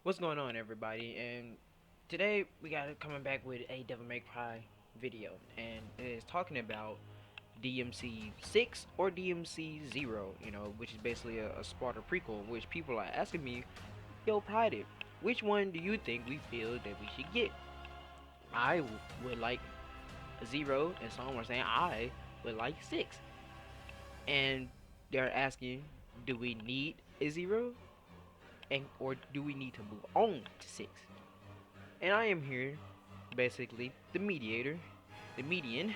What's going on, everybody? And today we got coming back with a Devil May Cry video, and it is talking about DMC6 or DMC0, which is basically a Sparta prequel. Which people are asking me, "Yo, Pride, which one do you think we feel that we should get?" would like zero, and some are saying I would like six, and they're asking, do we need a zero, and or do we need to move on to six? And I am here, basically, the mediator, the median,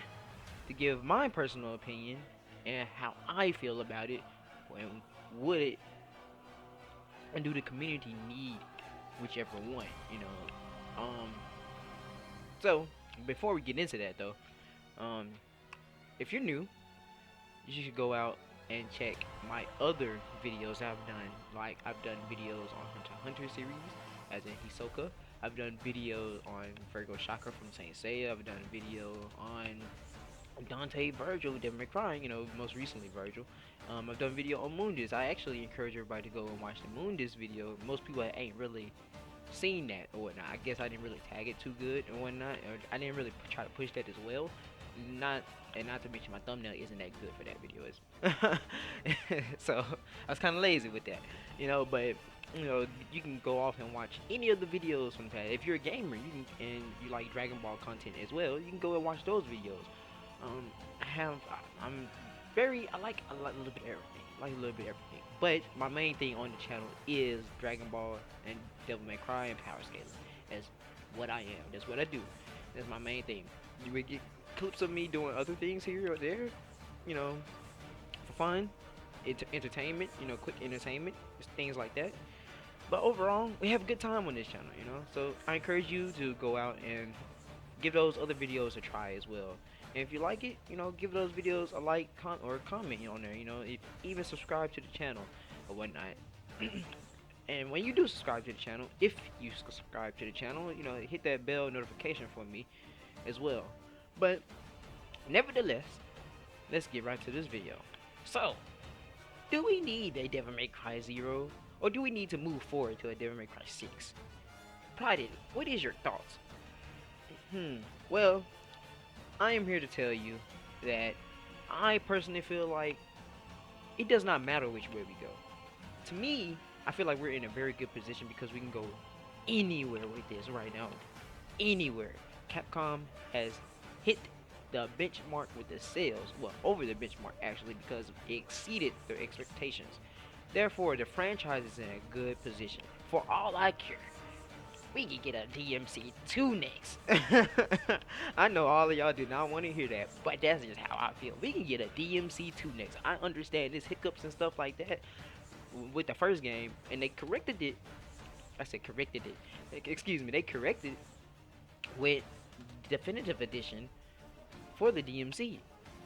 to give my personal opinion and how I feel about it. When would it, and do the community need whichever one? Um. So before we get into that, though, um, if you're new, you should go out and check my other videos I've done. Like, I've done videos on Hunter series, as in Hisoka. I've done videos on Virgo Shaka from Saint Seiya. I've done video on Dante, Virgil, Devil May Cry, most recently Virgil. I've done video on Moondis. I actually encourage everybody to go and watch the Moondis video. Most people ain't really seen that or whatnot. I guess I didn't really tag it too good and whatnot, or I didn't really try to push that as well. Not not to mention my thumbnail isn't that good for that video, so I was kind of lazy with that, But you can go off and watch any of the videos from the past. If you're a gamer, and you like Dragon Ball content as well, you can go and watch those videos. I'm I like a little bit of everything. Like a little bit of everything. But my main thing on the channel is Dragon Ball and Devil May Cry and power scaling. That's what I am. That's what I do. That's my main thing. You would get clips of me doing other things here or there, you know, for fun, entertainment, quick entertainment, just things like that. But overall, we have a good time on this channel. So I encourage you to go out and give those other videos a try as well. And if you like it, give those videos a like or comment on there. Even subscribe to the channel or whatnot. And when you do subscribe to the channel, if you subscribe to the channel, hit that bell notification for me as well. But nevertheless, let's get right to this video. So, do we need a Devil May Cry 0, or do we need to move forward to a Devil May Cry 6? Pride, what is your thoughts? Well, I am here to tell you that I personally feel like it does not matter which way we go. To me, I feel like we're in a very good position because we can go anywhere with this right now. Anywhere. Capcom has hit the benchmark with the sales, well, over the benchmark actually, because it exceeded their expectations. Therefore, the franchise is in a good position. For all I care, we can get a DMC2 next. I know all of y'all do not want to hear that, but that's just how I feel. We can get a DMC2 next. I understand there's hiccups and stuff like that with the first game, and they corrected it. I said corrected it. Excuse me, they corrected it with definitive edition for the DMC.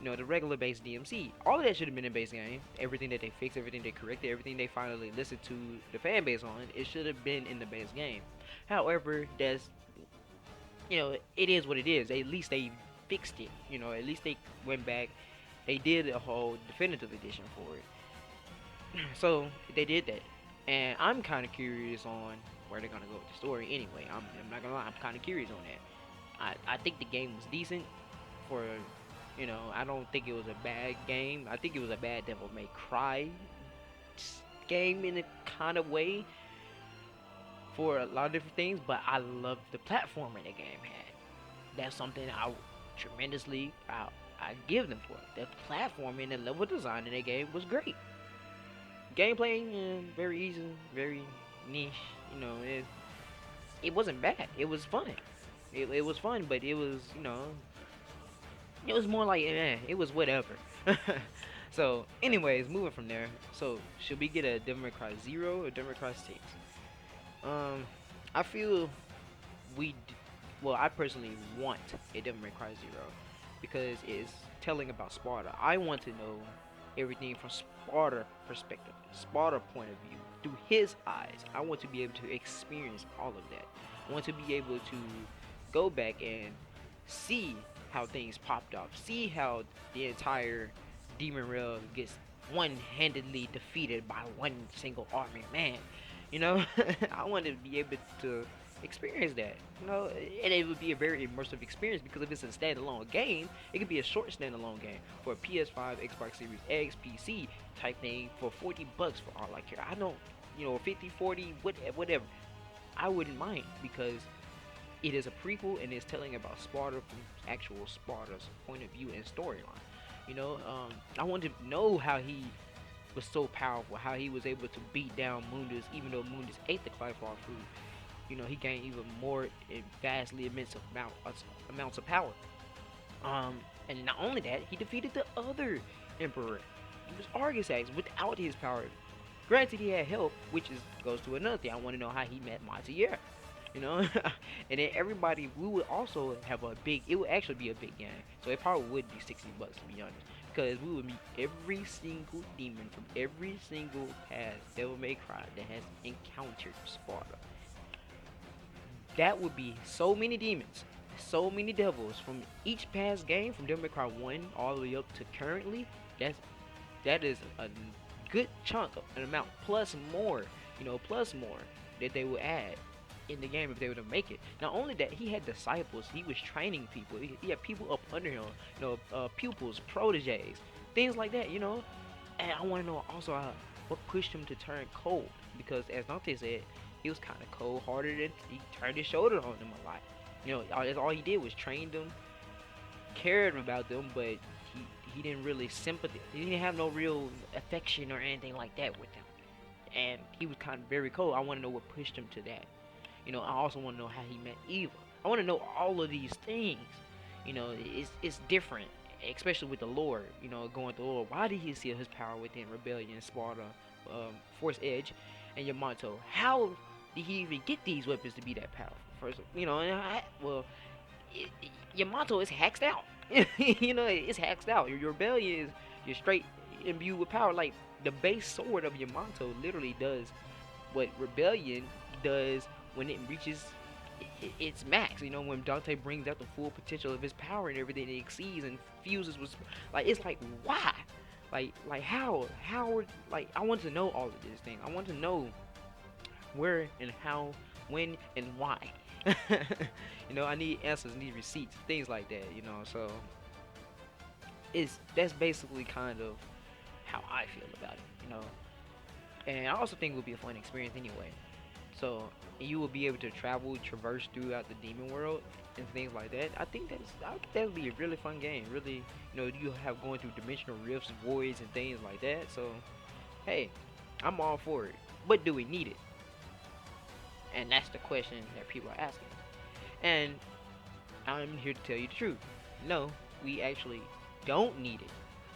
The regular base DMC. All of that should have been in base game. Everything that they fixed, everything they corrected, everything they finally listened to the fan base on, it should have been in the base game. However, that's it is what it is. At least they fixed it. At least they went back. They did a whole definitive edition for it. So they did that, and I'm kind of curious on where they're gonna go with the story. Anyway, I'm not gonna lie, I'm kind of curious on that. I think the game was decent for, I don't think it was a bad game. I think it was a bad Devil May Cry game in a kind of way for a lot of different things, but I love the platforming the game had. That's something I tremendously I give them for. The platforming and level design in the game was great. Gameplay, very easy, very niche. It wasn't bad. It was fun. It was fun, but it was it was more like it was whatever. So, anyways, moving from there. So, should we get a Devil May Cry 0 or Devil May Cry 6? I feel well, I personally want a Devil May Cry 0 because it's telling about Sparta. I want to know everything from Sparta perspective, Sparta point of view, through his eyes. I want to be able to experience all of that. I want to be able to go back and see how things popped off, see how the entire Demon Rail gets one-handedly defeated by one single army. Man, You know, I wanted to be able to experience that. You know, and it would be a very immersive experience because if it's a standalone game, it could be a short standalone game for a PS5, Xbox Series X, PC type thing for $40 for all I care. I don't, 50, 40, whatever. I wouldn't mind because it is a prequel and it's telling about Sparta from actual Sparta's point of view and storyline. I wanted to know how he was so powerful, how he was able to beat down Mundus, even though Mundus ate the Clifar food. He gained even more and vastly immense amounts of power. And not only that, he defeated the other emperor. It was Argisax without his power. Granted, he had help, which goes to another thing. I want to know how he met Montier. And then everybody, we would also have a big. It would actually be a big game, so it probably would be $60 to be honest, because we would meet every single demon from every single past Devil May Cry that has encountered Sparta. That would be so many demons, so many devils from each past game, from Devil May Cry 1 all the way up to currently. That is a good chunk of an amount, plus more, plus more that they would add in the game if they were to make it. Not only that, he had disciples. He was training people. He had people up under him, pupils, proteges, things like that. And I want to know also what pushed him to turn cold, because as Dante said, he was kind of cold-hearted and he turned his shoulder on them a lot. That's all he did was train them, cared about them, but he didn't really sympathy. He didn't have no real affection or anything like that with them, and he was kind of very cold. I want to know what pushed him to that. I also want to know how he met Eva. I want to know all of these things. It's different, especially with the lore. Going through the lore. Why did he seal his power within Rebellion, Sparta, Force Edge, and Yamato? How did he even get these weapons to be that powerful? First, Yamato is hacked out. It's hacked out. Your Rebellion is you're straight imbued with power. Like the base sword of Yamato literally does what Rebellion does when it reaches its max. When Dante brings out the full potential of his power and everything, it exceeds and fuses with, like, it's like, why, like how, like, I want to know all of these things. I want to know where and how, when and why. I need answers, need receipts, things like that. So that's basically kind of how I feel about it. And I also think it would be a fun experience anyway. So you will be able to traverse throughout the demon world and things like that. I think that would be a really fun game. Really, you have going through dimensional rifts, voids, and things like that. So, hey, I'm all for it. But do we need it? And that's the question that people are asking. And I'm here to tell you the truth. No, we actually don't need it.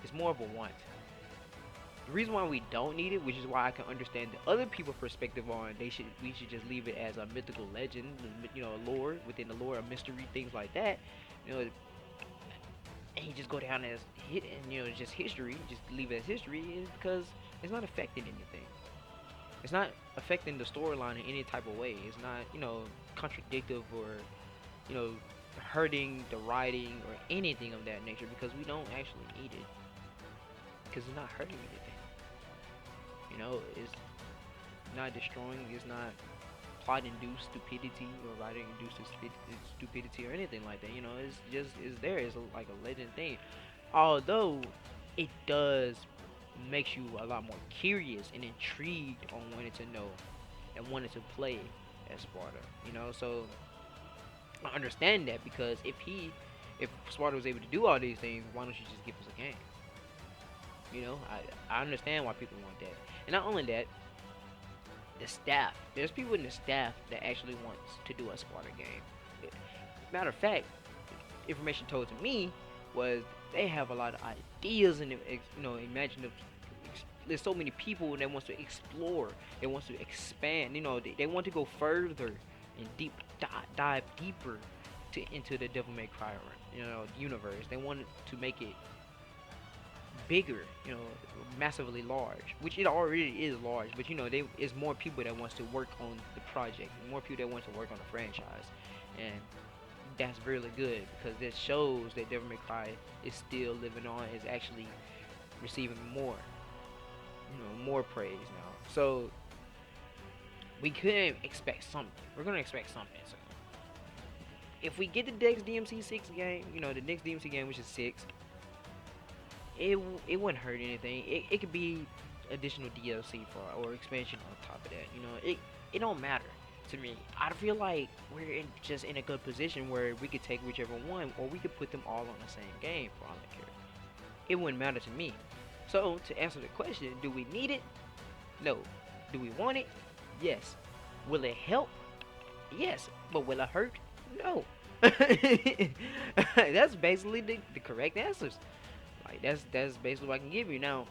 It's more of a want. The reason why we don't need it, which is why I can understand the other people's perspective on we should just leave it as a mythical legend, lore within the lore, a mystery, things like that, and you just go down as just history, just leave it as history, is because it's not affecting anything. It's not affecting the storyline in any type of way. It's not contradictive or hurting the writing or anything of that nature, because we don't actually need it, because it's not hurting anything. It's not destroying, it's not plot-induced stupidity or writing-induced stupidity or anything like that. It's there. It's like a legend thing. Although it does makes you a lot more curious and intrigued on wanting to know and wanting to play as Sparta. So I understand that, because if Sparta was able to do all these things, why don't you just give us a game? I understand why people want that. And not only that, the staff. There's people in the staff that actually wants to do a Sparta game. Matter of fact, information told to me was they have a lot of ideas and imaginative. There's so many people that wants to explore. They want to expand. They want to go further and dive deeper into the Devil May Cry universe. They want to make it bigger, massively large, which it already is large, but it's more people that wants to work on the project, more people that want to work on the franchise, and that's really good, because this shows that Devil May Cry is still living on, is actually receiving more praise now. So we couldn't expect something. We're gonna expect something. So if we get the next DMC6 game, the next DMC game, which is 6, it wouldn't hurt anything. It could be additional DLC for or expansion on top of that. It don't matter to me. I feel like we're just in a good position where we could take whichever one, or we could put them all on the same game for all I care. It wouldn't matter to me. So to answer the question, do we need it? No. Do we want it? Yes. Will it help? Yes. But will it hurt? No. That's basically the correct answers. Like that's basically what I can give you. Now,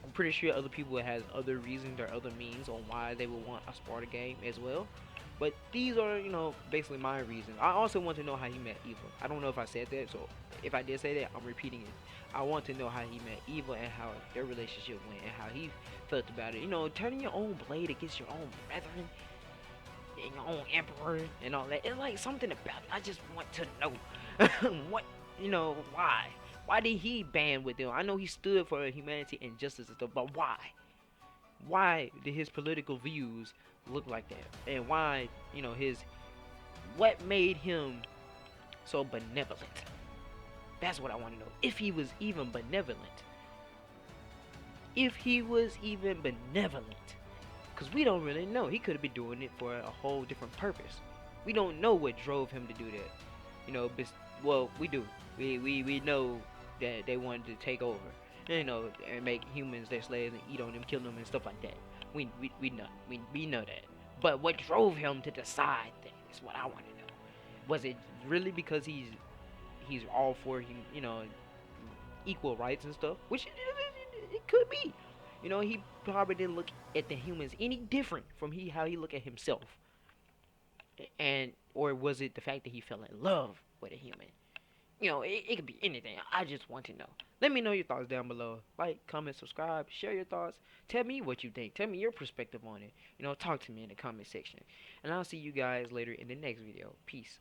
I'm pretty sure other people has other reasons or other means on why they would want a Sparta game as well. But these are, basically my reasons. I also want to know how he met Eva. I don't know if I said that, so if I did say that, I'm repeating it. I want to know how he met Eva and how their relationship went and how he felt about it. Turning your own blade against your own brethren and your own emperor and all that. It's like something about it. I just want to know what, why. Why did he band with them? I know he stood for humanity and justice and stuff, but why? Why did his political views look like that? And why, what made him so benevolent? That's what I want to know. If he was even benevolent. If he was even benevolent. Because we don't really know. He could have been doing it for a whole different purpose. We don't know what drove him to do that. Well, we do. We know that they wanted to take over, and make humans their slaves and eat on them, kill them, and stuff like that. We know that. But what drove him to decide that is what I want to know. Was it really because he's all for equal rights and stuff? Which it could be. He probably didn't look at the humans any different from how he looked at himself. Or was it the fact that he fell in love with a human? It could be anything. I just want to know. Let me know your thoughts down below. Like, comment, subscribe, share your thoughts. Tell me what you think. Tell me your perspective on it. Talk to me in the comment section. And I'll see you guys later in the next video. Peace.